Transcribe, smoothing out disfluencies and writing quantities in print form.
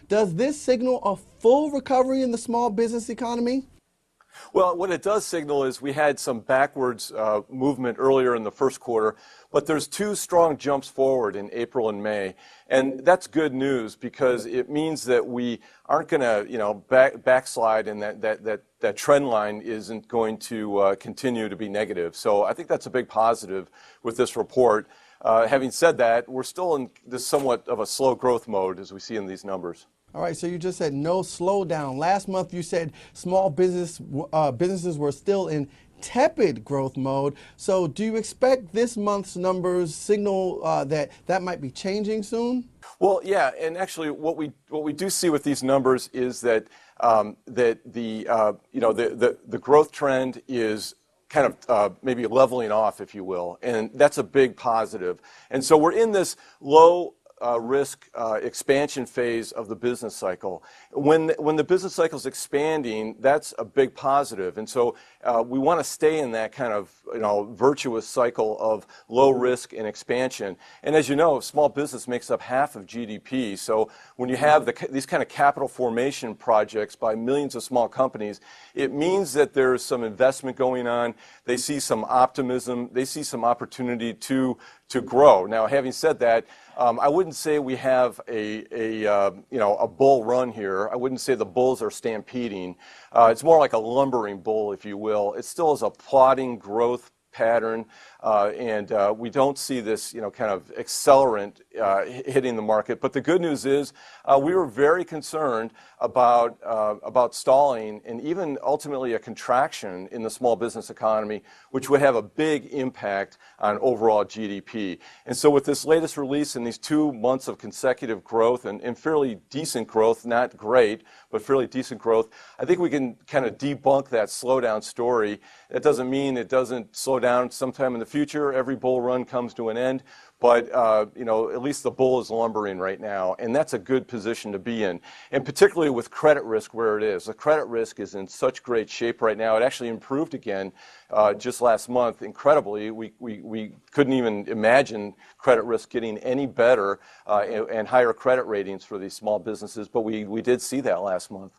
Does this signal a full recovery in the small business economy? Well, what it does signal is we had some backwards movement earlier in the first quarter, but there's two strong jumps forward in April and May, and that's good news because it means that we aren't going to, backslide, and that trend line isn't going to continue to be negative. So I think that's a big positive with this report. Having said that, we're still in this somewhat of a slow growth mode as we see in these numbers. All right, so you just said no slowdown. Last month you said small businesses were still in tepid growth mode. So do you expect this month's numbers signal that might be changing soon? Well, yeah, and actually what we do see with these numbers is that the growth trend is kind of maybe leveling off, if you will, and that's a big positive. And so we're in this low risk expansion phase of the business cycle. When the business cycle is expanding, that's a big positive. And so we want to stay in that kind of virtuous cycle of low risk and expansion. And as you know, small business makes up half of GDP. So when you have these kind of capital formation projects by millions of small companies, it means that there's some investment going on. They see some optimism. They see some opportunity to grow. Now, having said that, I wouldn't say we have a bull run here. I wouldn't say the bulls are stampeding. It's more like a lumbering bull, if you will. It still is a plodding growth pattern, and we don't see this kind of accelerant hitting the market. But the good news is we were very concerned about stalling and even ultimately a contraction in the small business economy, which would have a big impact on overall GDP. And so with this latest release and these 2 months of consecutive growth and fairly decent growth, not great, but fairly decent growth, I think we can kind of debunk that slowdown story. That doesn't mean it doesn't slow down sometime in the future. Every bull run comes to an end. But, at least the bull is lumbering right now, and that's a good position to be in. And particularly with credit risk where it is. The credit risk is in such great shape right now. It actually improved again just last month. Incredibly, we couldn't even imagine credit risk getting any better and higher credit ratings for these small businesses, but we did see that last month.